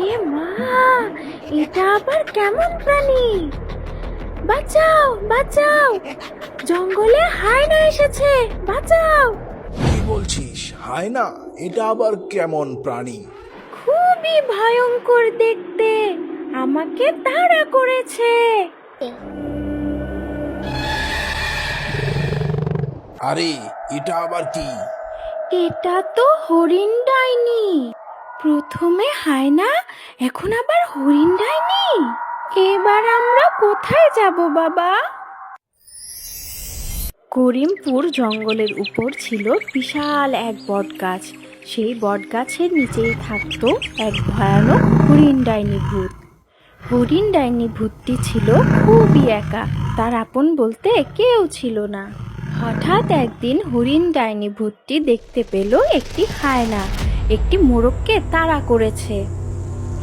এ মা, এটা আবার কেমন প্রাণী? বাঁচাও বাঁচাও, জঙ্গলে হায়না এসেছে, বাঁচাও। কি বলছিস? হায়না? এটা আবার কেমন প্রাণী? খুবই ভয়ঙ্কর দেখতে, আমাকে তাড়া করেছে। আরে, এটা আবার কি? এটা তো হরিণ ডাইনি। প্রথমে হায়না, এখন আবার হরিণ ডাইনি। এবার আমরা কোথায় যাব বাবা? করিমপুর জঙ্গলের উপর ছিল বিশাল এক বটগাছ। সেই বটগাছের নিচেই থাকতো এক ভয়ানক হরিণ ডাইনি ভূত। হরিণ ডাইনি ভূতটি ছিল খুবই একা, তার আপন বলতে কেউ ছিল না। হঠাৎ একদিন হরিণ ডাইনি ভূতটি দেখতে পেল একটি হায়না একটি মোরগকে তাড়া করেছে।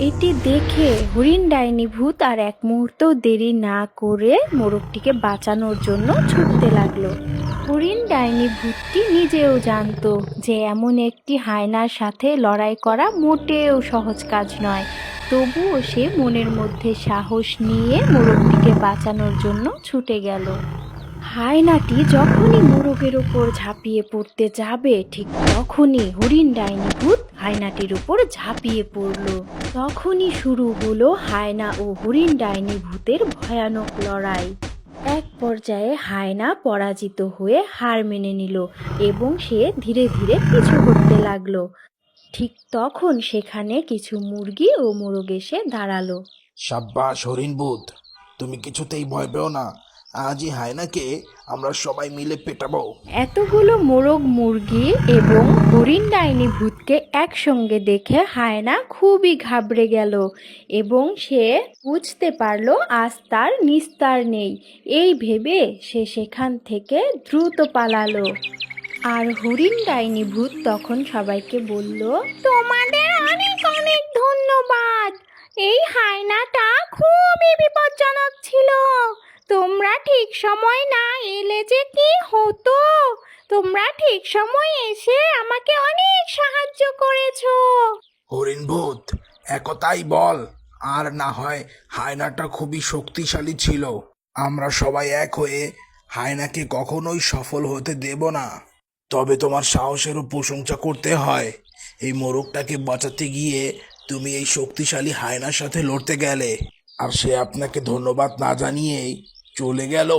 এটি দেখে হরিণ ডাইনি ভূত আর এক মুহূর্ত দেরি না করে মোরগটিকে বাঁচানোর জন্য ছুটতে লাগলো। হরিণ ডাইনি ভূতটি নিজেও জানতো যে এমন একটি হায়নার সাথে লড়াই করা মোটেও সহজ কাজ নয়, তবুও সে মনের মধ্যে সাহস নিয়ে মোরগটিকে বাঁচানোর জন্য ছুটে গেল। হায়নাটি যখনই মোরগের উপর ঝাঁপিয়ে পড়তে যাবে, ঠিক তখনই হরিণ ডাইনি ভূত হায়নাটির উপর ঝাঁপিয়ে পড়ল। তখনই শুরু হলো হায়না ও হরিণ ডাইনি ভূতের ভয়ানক লড়াই। এক পর্যায়ে হায়না পরাজিত হয়ে হার মেনে নিল এবং সে ধীরে ধীরে পিছু হটতে লাগলো। ঠিক তখন সেখানে কিছু মুরগি ও মোরগ এসে দাঁড়ালো। সাব্বাস হরিণভূত, তুমি কিছুতেই ভয় পেও না। আজই হায়নাকে আমরা সবাই মিলে পেটাবো। এতগুলো মোরগ মুরগি এবং হরিণ ডাইনি ভূতকে একসঙ্গে দেখে হায়না খুবই ঘাবড়ে গেল এবং সে বুঝতে পারলো আজ তার নিস্তার নেই। এই ভেবে সে সেখান থেকে দ্রুত পালালো। আর হরিণ ডাইনি ভূত তখন সবাইকে বলল, তোমাদের অনেক অনেক ধন্যবাদ। এই হায়নাটা খুবই বিপজ্জনক ছিল। তোমরা ঠিক সময় না এলে যে কি হতো। তোমরা ঠিক সময় এসে আমাকে অনেক সাহায্য করেছো। হরিণভূত, একতাই বল। আর না হয় হায়নাটা খুবই শক্তিশালী ছিল। আমরা সবাই এক হয়ে হায়নাকে কখনোই সফল হতে দেব না। তবে তোমার সাহসেরও প্রশংসা করতে হয়। এই মোরগটাকে বাঁচাতে গিয়ে তুমি এই শক্তিশালী হায়নার সাথে লড়তে গেলে, আর সে আপনাকে ধন্যবাদ না জানিয়েই চলে গেল।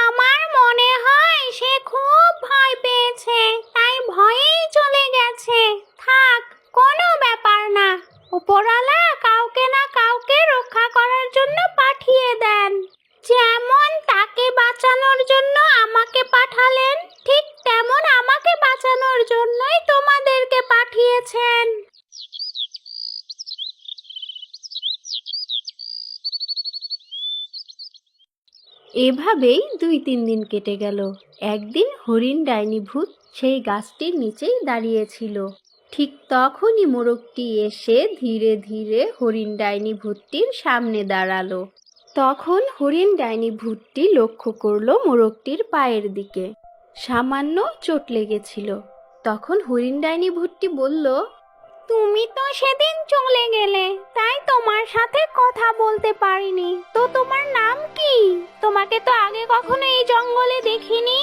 আমার মনে হয় সে খুব ভয় পেয়েছে, তাই ভয়েই চলে গেছে। থাক, কোনো ব্যাপার না। উপরওয়ালা কাউকে না কাউকে রক্ষা করার জন্য পাঠিয়ে দেন। যেমন তাকে বাঁচানোর জন্য আমাকে পাঠালেন, ঠিক তেমন আমাকে বাঁচানোর জন্যই তোমাদেরকে পাঠিয়েছেন। এভাবেই 2-3 দিন কেটে গেল। একদিন হরিণ ডাইনি ভূত সেই গাছটির নিচেই দাঁড়িয়েছিল। ঠিক তখনই মোরগটি এসে ধীরে ধীরে হরিণ ডাইনি ভূতটির সামনে দাঁড়ালো। তখন হরিণ ডাইনি ভূতটি লক্ষ্য করলো মোরগটির পায়ের দিকে সামান্য চোট লেগেছিল। তখন হরিণ ডাইনি ভূতটি বলল, তুমি তো সেদিন চলে গেলে, তাই তোমার সাথে কথা বলতে পারিনি। তো তোমার নাম কি? তোমাকে তো আগে কখনো এই জঙ্গলে দেখিনি।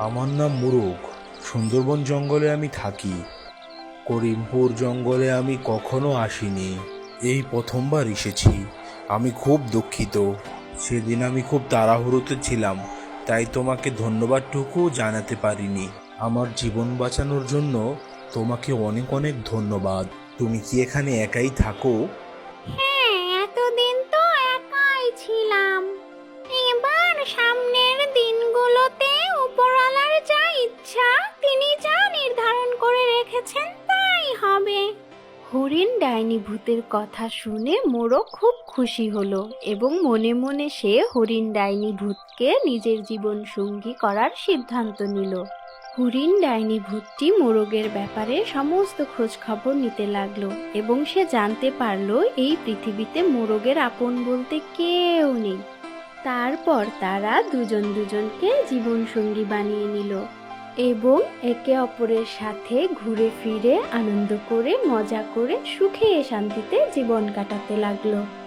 আমার নাম মুরুগ। সুন্দরবন জঙ্গলে আমি থাকি। করিমপুর জঙ্গলে আমি কখনো আসিনি, এই প্রথমবার এসেছি। আমি খুব দুঃখিত। সেদিন আমি খুব তাড়াহুড়োতে ছিলাম, তাই তোমাকে ধন্যবাদটুকু জানাতে পারিনি। আমার জীবন বাঁচানোর জন্য তোমাকে অনেক অনেক ধন্যবাদ। তুমি কি এখানে একাই থাকো? হ্যাঁ, এতদিন তো একাই ছিলাম। এবার সামনের দিনগুলোতে উপরওয়ালার যা ইচ্ছা, তিনি যা নির্ধারণ করে রেখেছেন তাই হবে। হরিণ ডাইনি ভূতের কথা শুনে মোরগ খুব খুশি হলো এবং মনে মনে সে হরিণ ডাইনি ভূতকে নিজের জীবন সঙ্গী করার সিদ্ধান্ত নিল। হরিণ ডাইনি ভূতটি মোরগের ব্যাপারে সমস্ত খোঁজ খবর নিতে লাগলো এবং সে জানতে পারলো এই পৃথিবীতে মোরগের আপন বলতে কেউ নেই। তারপর তারা দুজন দুজনকে জীবন সঙ্গী বানিয়ে নিল। এবং একে অপরের সাথে ঘুরে ফিরে আনন্দ করে মজা করে সুখে শান্তিতে জীবন কাটাতে লাগলো।